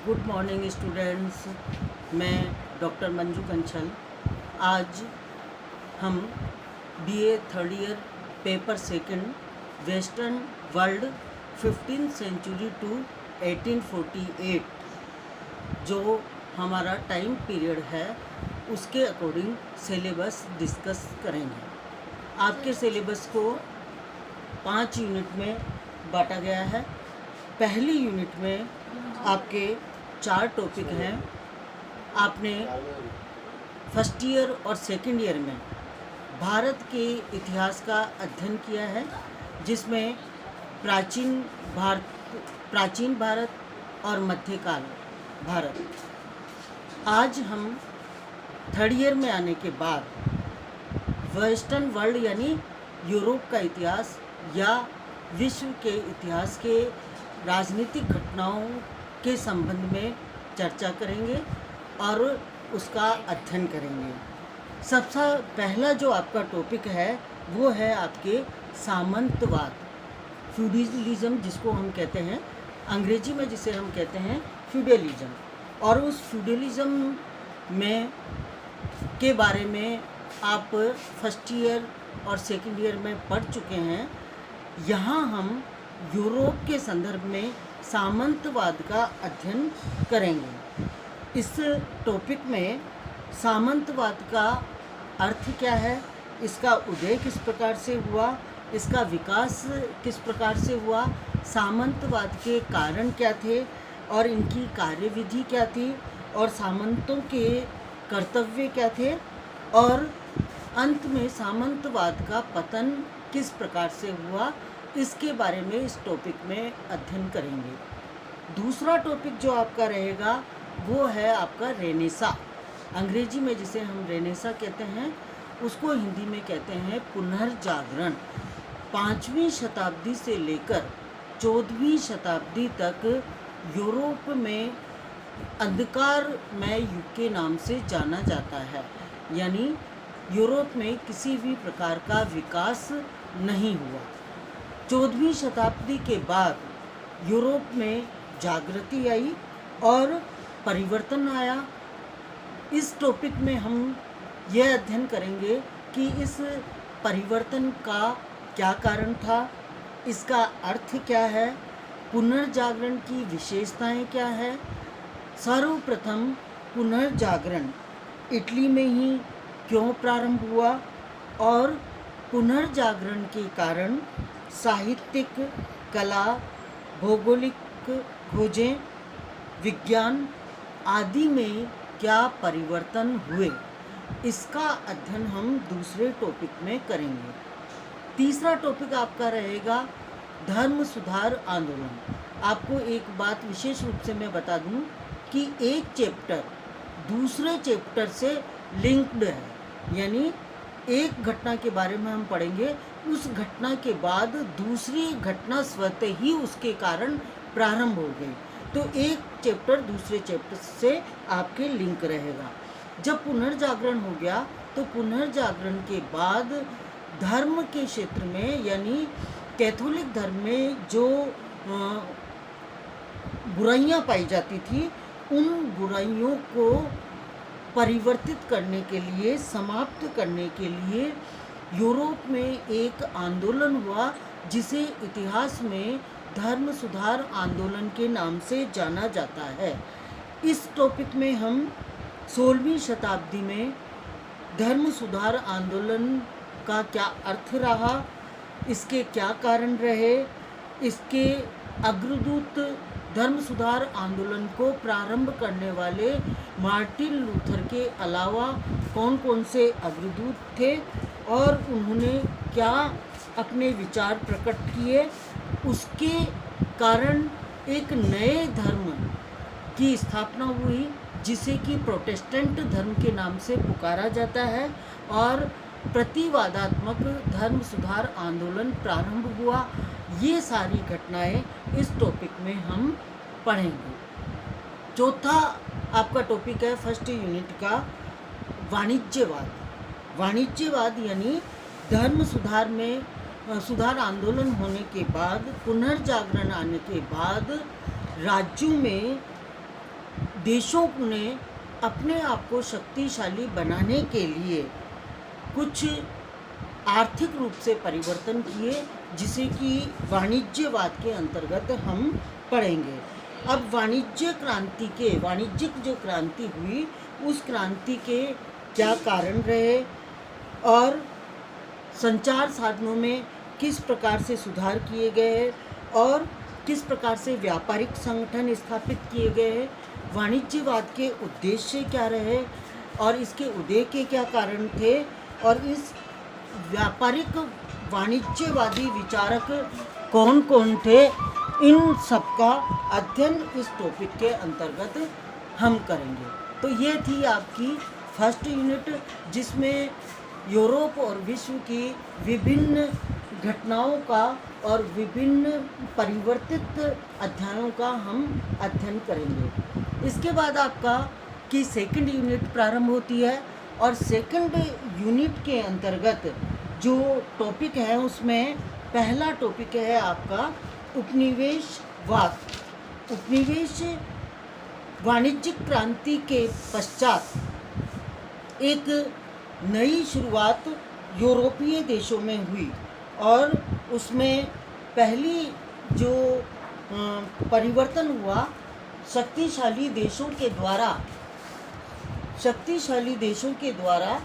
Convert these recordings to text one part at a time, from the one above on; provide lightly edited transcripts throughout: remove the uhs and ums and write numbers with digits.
Good morning students. मैं doctor Manju Kanchal. आज हम BA third year paper second western world 15th century to 1848 जो हमारा टाइम पीरियड है उसके अकॉर्डिंग सिलेबस डिस्कस करेंगे। आपके सिलेबस को 5 यूनिट में बांटा गया है। पहली यूनिट में आपके 4 टॉपिक हैं। आपने फर्स्ट ईयर और सेकंड ईयर में भारत के इतिहास का अध्ययन किया है, जिसमें प्राचीन भारत और मध्यकाल भारत। आज हम थर्ड ईयर में आने के बाद वेस्टर्न वर्ल्ड यानी यूरोप का इतिहास या विश्व के इतिहास के राजनीतिक घटनाओं के संबंध में चर्चा करेंगे और उसका अध्ययन करेंगे। सबसे पहला जो आपका टॉपिक है वो है आपके सामंतवाद, फ्यूडलिज्म जिसको हम कहते हैं, अंग्रेजी में जिसे हम कहते हैं फ्यूडलिज्म। और उस फ्यूडलिज्म में के बारे में आप फर्स्ट ईयर और सेकंड ईयर में पढ़ चुके हैं। यहाँ हम यूरोप के संदर्भ में सामंतवाद का अध्ययन करेंगे। इस टॉपिक में सामंतवाद का अर्थ क्या है, इसका उदय किस प्रकार से हुआ, इसका विकास किस प्रकार से हुआ, सामंतवाद के कारण क्या थे और इनकी कार्यविधि क्या थी और सामंतों के कर्तव्य क्या थे, और अंत में सामंतवाद का पतन किस प्रकार से हुआ, इसके बारे में इस टॉपिक में अध्ययन करेंगे। दूसरा टॉपिक जो आपका रहेगा वो है आपका रेनेसा। अंग्रेजी में जिसे हम रेनेसा कहते हैं उसको हिंदी में कहते हैं पुनर्जागरण। 5वीं शताब्दी से लेकर 14वीं शताब्दी तक यूरोप में अंधकारमय युग के नाम से जाना जाता है, यानी यूरोप में किसी भी प्रकार का विकास नहीं हुआ। 14वीं शताब्दी के बाद यूरोप में जागृति आई और परिवर्तन आया। इस टॉपिक में हम यह अध्ययन करेंगे कि इस परिवर्तन का क्या कारण था, इसका अर्थ क्या है, पुनर्जागरण की विशेषताएं क्या है। सर्वप्रथम पुनर्जागरण इटली में ही क्यों प्रारंभ हुआ और पुनर्जागरण के कारण साहित्यिक, कला, भौगोलिक खोजें, विज्ञान आदि में क्या परिवर्तन हुए, इसका अध्ययन हम दूसरे टॉपिक में करेंगे। तीसरा टॉपिक आपका रहेगा धर्म सुधार आंदोलन। आपको एक बात विशेष रूप से मैं बता दूं कि एक चैप्टर दूसरे चैप्टर से लिंक्ड है, यानी एक घटना के बारे में हम पढ़ेंगे, उस घटना के बाद दूसरी घटना स्वतः ही उसके कारण प्रारंभ हो गई, तो एक चैप्टर दूसरे चैप्टर से आपके लिंक रहेगा। जब पुनर्जागरण हो गया तो पुनर्जागरण के बाद धर्म के क्षेत्र में यानी कैथोलिक धर्म में जो बुराइयां पाई जाती थी, उन बुराइयों को परिवर्तित करने के लिए, समाप्त करने के लिए यूरोप में एक आंदोलन हुआ जिसे इतिहास में धर्म सुधार आंदोलन के नाम से जाना जाता है। इस टॉपिक में हम 16वीं शताब्दी में धर्म सुधार आंदोलन का क्या अर्थ रहा, इसके क्या कारण रहे, इसके अग्रदूत, धर्म सुधार आंदोलन को प्रारंभ करने वाले मार्टिन लूथर के अलावा कौन कौन से अग्रदूत थे और उन्होंने क्या अपने विचार प्रकट किए, उसके कारण एक नए धर्म की स्थापना हुई जिसे कि प्रोटेस्टेंट धर्म के नाम से पुकारा जाता है, और प्रतिवादात्मक धर्म सुधार आंदोलन प्रारंभ हुआ। ये सारी घटनाएं इस टॉपिक में हम पढ़ेंगे। चौथा आपका टॉपिक है फर्स्ट यूनिट का वाणिज्यवाद। वाणिज्यवाद यानी धर्म सुधार आंदोलन होने के बाद, पुनर्जागरण आने के बाद राज्यों में देशों ने अपने आप को शक्तिशाली बनाने के लिए कुछ आर्थिक रूप से परिवर्तन किए, जिसे कि वाणिज्यवाद के अंतर्गत हम पढ़ेंगे। अब वाणिज्यिक जो क्रांति हुई, उस क्रांति के क्या कारण रहे और संचार साधनों में किस प्रकार से सुधार किए गए हैं और किस प्रकार से व्यापारिक संगठन स्थापित किए गए हैं, वाणिज्यवाद के उद्देश्य क्या रहे और इसके उदय के क्या कारण थे, और इस व्यापारिक वाणिज्यवादी विचारक कौन कौन थे, इन सब का अध्ययन इस टॉपिक के अंतर्गत हम करेंगे। तो ये थी आपकी फर्स्ट यूनिट, जिसमें यूरोप और विश्व की विभिन्न घटनाओं का और विभिन्न परिवर्तित अध्यायों का हम अध्ययन करेंगे। इसके बाद आपका की सेकंड यूनिट प्रारंभ होती है, और सेकंड यूनिट के अंतर्गत जो टॉपिक है उसमें पहला टॉपिक है आपका उपनिवेशवाद। उपनिवेश वाणिज्यिक क्रांति के पश्चात एक नई शुरुआत यूरोपीय देशों में हुई, और उसमें पहली जो परिवर्तन हुआ, शक्तिशाली देशों के द्वारा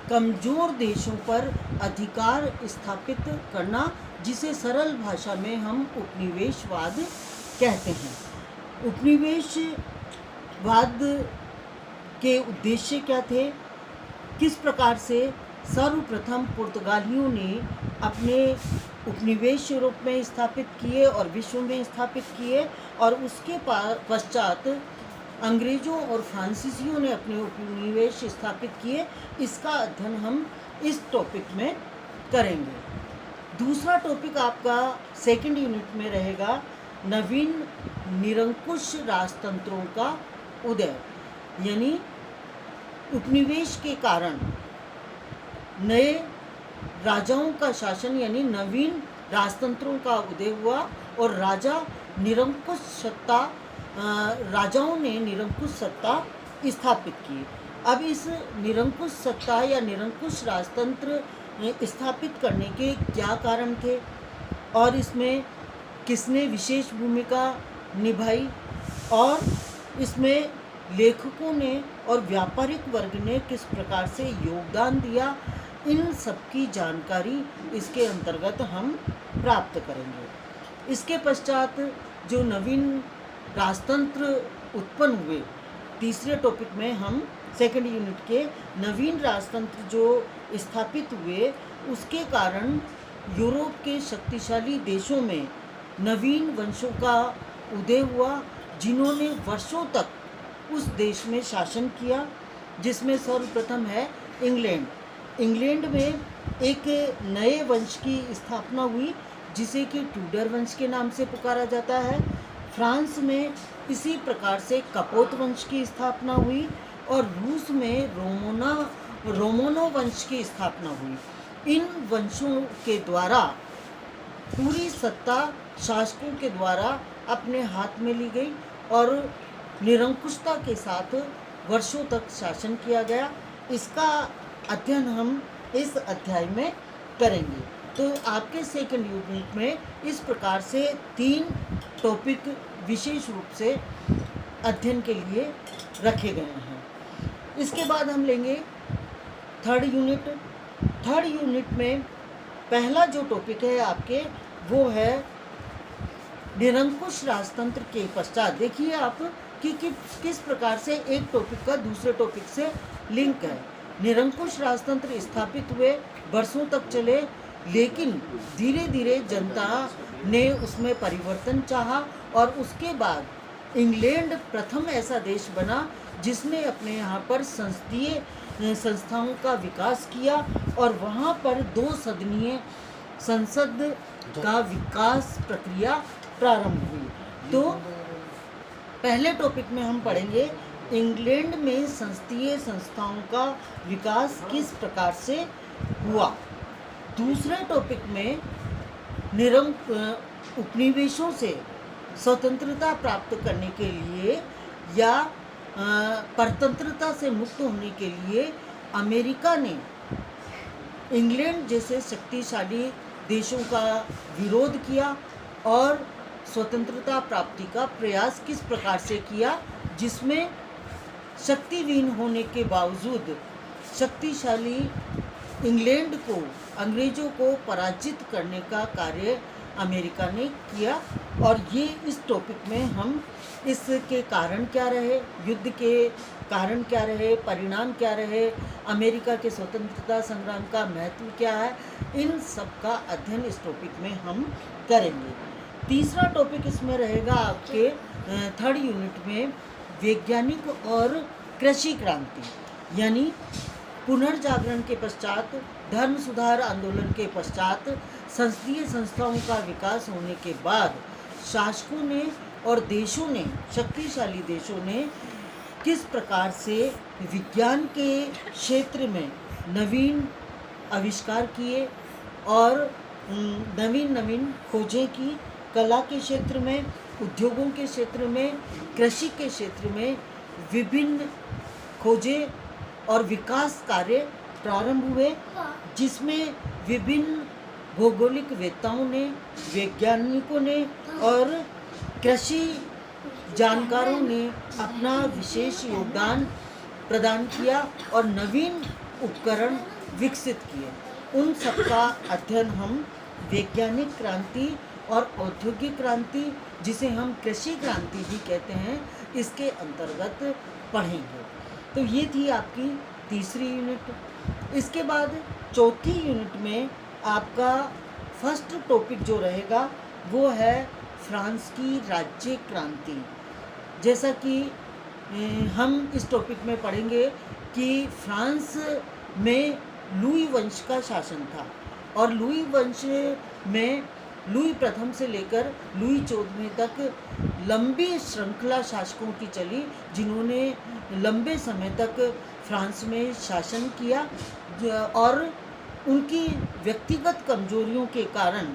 कमज़ोर देशों पर अधिकार स्थापित करना, जिसे सरल भाषा में हम उपनिवेशवाद कहते हैं। उपनिवेशवाद के उद्देश्य क्या थे, किस प्रकार से सर्वप्रथम पुर्तगालियों ने अपने उपनिवेश यूरोप में स्थापित किए और विश्व में स्थापित किए, और उसके पश्चात अंग्रेज़ों और फ्रांसीसियों ने अपने उपनिवेश स्थापित किए। इसका अध्ययन हम इस टॉपिक में करेंगे। दूसरा टॉपिक आपका सेकंड यूनिट में रहेगा नवीन निरंकुश राजतंत्रों का उदय, यानी उपनिवेश के कारण नए राजाओं का शासन, यानी नवीन राजतंत्रों का उदय हुआ, और राजाओं ने निरंकुश सत्ता स्थापित की। अब इस निरंकुश सत्ता या निरंकुश राजतंत्र स्थापित करने के क्या कारण थे, और इसमें किसने विशेष भूमिका निभाई, और इसमें लेखकों ने और व्यापारिक वर्ग ने किस प्रकार से योगदान दिया, इन सब की जानकारी इसके अंतर्गत हम प्राप्त करेंगे। इसके पश्चात जो नवीन राजतंत्र उत्पन्न हुए, तीसरे टॉपिक में हम सेकंड यूनिट के नवीन राजतंत्र जो स्थापित हुए, उसके कारण यूरोप के शक्तिशाली देशों में नवीन वंशों का उदय हुआ, जिन्होंने वर्षों तक उस देश में शासन किया, जिसमें सर्वप्रथम है इंग्लैंड। इंग्लैंड में एक नए वंश की स्थापना हुई, जिसे कि ट्यूडर वंश के नाम से पुकारा जाता है। फ्रांस में इसी प्रकार से कपोत वंश की स्थापना हुई, और रूस में रोमनो वंश की स्थापना हुई। इन वंशों के द्वारा पूरी सत्ता शासकों के द्वारा अपने हाथ में ली गई, और निरंकुशता के साथ वर्षों तक शासन किया गया। इसका अध्ययन हम इस अध्याय में करेंगे। तो आपके सेकंड यूनिट में इस प्रकार से 3 टॉपिक विशेष रूप से अध्ययन के लिए रखे गए हैं। इसके बाद हम लेंगे थर्ड यूनिट। थर्ड यूनिट में पहला जो टॉपिक है आपके, वो है निरंकुश राजतंत्र के पश्चात। देखिए आप कि किस प्रकार से एक टॉपिक का दूसरे टॉपिक से लिंक है। निरंकुश राजतंत्र स्थापित हुए, वर्षों तक चले, लेकिन धीरे धीरे जनता ने उसमें परिवर्तन चाहा, और उसके बाद इंग्लैंड प्रथम ऐसा देश बना जिसने अपने यहाँ पर संसदीय संस्थाओं का विकास किया, और वहाँ पर 2 सदनीय संसद का विकास प्रक्रिया प्रारंभ हुई। तो पहले टॉपिक में हम पढ़ेंगे इंग्लैंड में संसदीय संस्थाओं का विकास किस प्रकार से हुआ। दूसरे टॉपिक में उपनिवेशों से स्वतंत्रता प्राप्त करने के लिए या परतंत्रता से मुक्त होने के लिए अमेरिका ने इंग्लैंड जैसे शक्तिशाली देशों का विरोध किया और स्वतंत्रता प्राप्ति का प्रयास किस प्रकार से किया, जिसमें शक्तिहीन होने के बावजूद शक्तिशाली इंग्लैंड को, अंग्रेज़ों को पराजित करने का कार्य अमेरिका ने किया। और ये इस टॉपिक में हम इसके कारण क्या रहे, युद्ध के कारण क्या रहे, परिणाम क्या रहे, अमेरिका के स्वतंत्रता संग्राम का महत्व क्या है, इन सब का अध्ययन इस टॉपिक में हम करेंगे। तीसरा टॉपिक इसमें रहेगा आपके थर्ड यूनिट में वैज्ञानिक और कृषि क्रांति, यानी पुनर्जागरण के पश्चात, धर्म सुधार आंदोलन के पश्चात, संसदीय संस्थाओं का विकास होने के बाद शासकों ने और देशों ने, शक्तिशाली देशों ने किस प्रकार से विज्ञान के क्षेत्र में नवीन आविष्कार किए और नवीन नवीन खोजें की, कला के क्षेत्र में, उद्योगों के क्षेत्र में, कृषि के क्षेत्र में विभिन्न खोजें और विकास कार्य प्रारंभ हुए, जिसमें विभिन्न भौगोलिक वेत्ताओं ने, वैज्ञानिकों ने और कृषि जानकारों ने अपना विशेष योगदान प्रदान किया और नवीन उपकरण विकसित किए। उन सबका अध्ययन हम वैज्ञानिक क्रांति और औद्योगिक क्रांति, जिसे हम कृषि क्रांति भी कहते हैं, इसके अंतर्गत पढ़ेंगे। तो ये थी आपकी तीसरी यूनिट। इसके बाद चौथी यूनिट में आपका फर्स्ट टॉपिक जो रहेगा वो है फ्रांस की राज्य क्रांति। जैसा कि हम इस टॉपिक में पढ़ेंगे कि फ्रांस में लुई वंश का शासन था और लुई वंश में लुई प्रथम से लेकर लुई 14वें तक लंबी श्रृंखला शासकों की चली, जिन्होंने लंबे समय तक फ्रांस में शासन किया और उनकी व्यक्तिगत कमजोरियों के कारण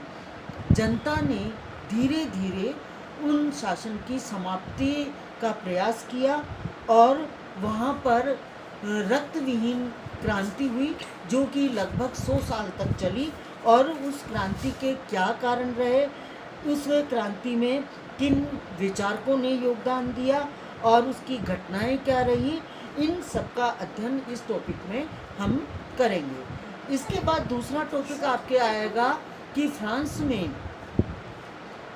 जनता ने धीरे धीरे उन शासन की समाप्ति का प्रयास किया और वहाँ पर रक्तविहीन क्रांति हुई, जो कि लगभग 100 साल तक चली। और उस क्रांति के क्या कारण रहे, उस क्रांति में किन विचारकों ने योगदान दिया और उसकी घटनाएं क्या रही, इन सब का अध्ययन इस टॉपिक में हम करेंगे। इसके बाद दूसरा टॉपिक आपके आएगा कि फ्रांस में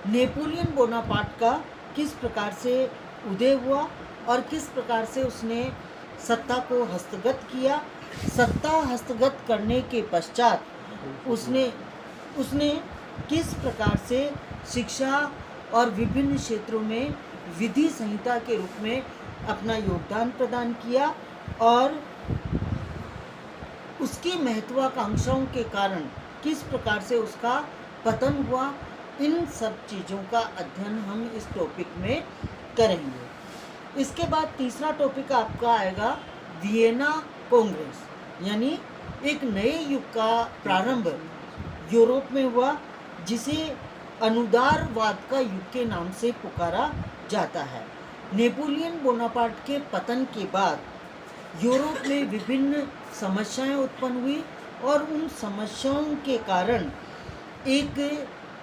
नेपोलियन बोनापार्ट का किस प्रकार से उदय हुआ और किस प्रकार से उसने सत्ता को हस्तगत किया। सत्ता हस्तगत करने के पश्चात उसने किस प्रकार से शिक्षा और विभिन्न क्षेत्रों में विधि संहिता के रूप में अपना योगदान प्रदान किया और उसकी महत्वाकांक्षाओं के कारण किस प्रकार से उसका पतन हुआ, इन सब चीज़ों का अध्ययन हम इस टॉपिक में करेंगे। इसके बाद तीसरा टॉपिक आपका आएगा वियना कांग्रेस, यानी एक नए युग का प्रारंभ यूरोप में हुआ, जिसे अनुदारवाद का युग के नाम से पुकारा जाता है। नेपोलियन बोनापार्ट के पतन के बाद यूरोप में विभिन्न समस्याएं उत्पन्न हुई और उन समस्याओं के कारण एक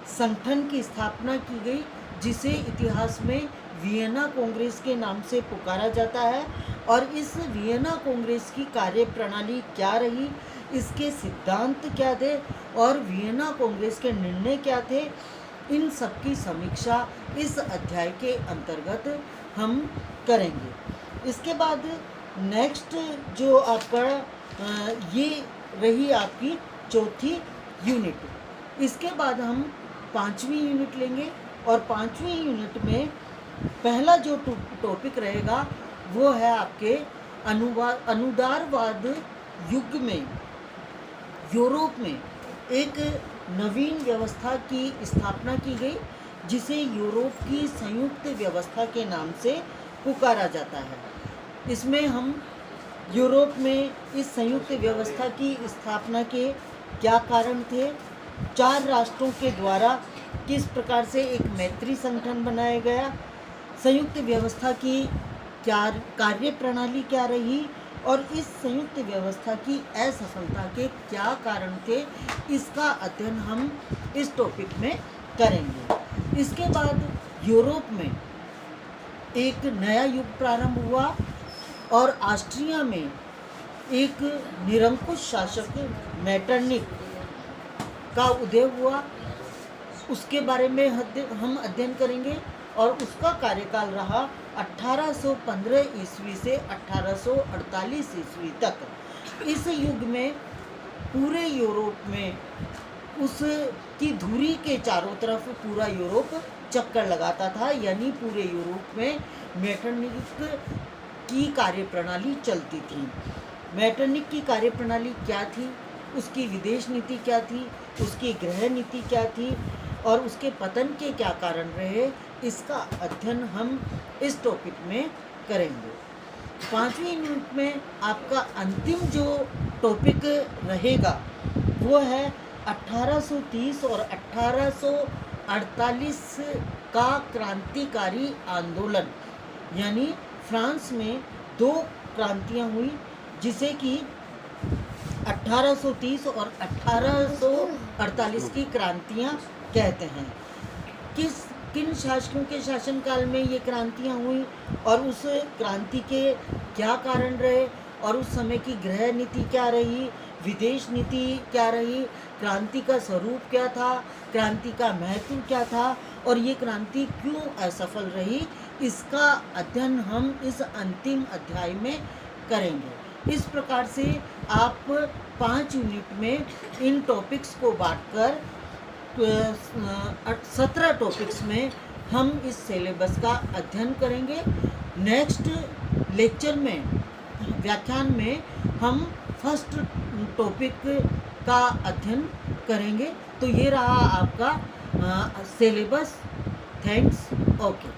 संगठन की स्थापना की गई, जिसे इतिहास में वियना कांग्रेस के नाम से पुकारा जाता है। और इस वियना कांग्रेस की कार्यप्रणाली क्या रही, इसके सिद्धांत क्या थे और वियना कांग्रेस के निर्णय क्या थे, इन सब की समीक्षा इस अध्याय के अंतर्गत हम करेंगे। इसके बाद नेक्स्ट जो आपका ये रही आपकी चौथी यूनिट। इसके बाद हम पांचवी यूनिट लेंगे और पांचवी यूनिट में पहला जो टॉपिक रहेगा वो है आपके अनुदारवाद युग में यूरोप में एक नवीन व्यवस्था की स्थापना की गई, जिसे यूरोप की संयुक्त व्यवस्था के नाम से पुकारा जाता है। इसमें हम यूरोप में इस संयुक्त व्यवस्था की स्थापना के क्या कारण थे, 4 राष्ट्रों के द्वारा किस प्रकार से एक मैत्री संगठन बनाया गया, संयुक्त व्यवस्था की क्या कार्य प्रणाली क्या रही और इस संयुक्त व्यवस्था की असफलता के क्या कारण थे, इसका अध्ययन हम इस टॉपिक में करेंगे। इसके बाद यूरोप में एक नया युग प्रारंभ हुआ और ऑस्ट्रिया में एक निरंकुश शासक मेटरनिक का उदय हुआ। उसके बारे में हम अध्ययन करेंगे और उसका कार्यकाल रहा 1815 ईस्वी से 1848 ईस्वी तक। इस युग में पूरे यूरोप में उसकी धुरी के चारों तरफ पूरा यूरोप चक्कर लगाता था, यानी पूरे यूरोप में मेटरनिक की कार्यप्रणाली चलती थी। मेटरनिक की कार्यप्रणाली क्या थी, उसकी विदेश नीति क्या थी, उसकी गृह नीति क्या थी और उसके पतन के क्या कारण रहे, इसका अध्ययन हम इस टॉपिक में करेंगे। 5वीं यूनिट में आपका अंतिम जो टॉपिक रहेगा वो है 1830 और 1848 का क्रांतिकारी आंदोलन। यानी फ्रांस में 2 क्रांतियां हुई जिसे कि 1830 और 1848 की क्रांतियां कहते हैं। किन शासकों के शासनकाल में ये क्रांतियां हुई और उस क्रांति के क्या कारण रहे और उस समय की गृह नीति क्या रही, विदेश नीति क्या रही, क्रांति का स्वरूप क्या था, क्रांति का महत्व क्या था और ये क्रांति क्यों असफल रही, इसका अध्ययन हम इस अंतिम अध्याय में करेंगे। इस प्रकार से आप 5 यूनिट में इन टॉपिक्स को बांटकर 17 टॉपिक्स में हम इस सिलेबस का अध्ययन करेंगे। नेक्स्ट लेक्चर में, व्याख्यान में हम फर्स्ट टॉपिक का अध्ययन करेंगे। तो ये रहा आपका सिलेबस। थैंक्स। ओके।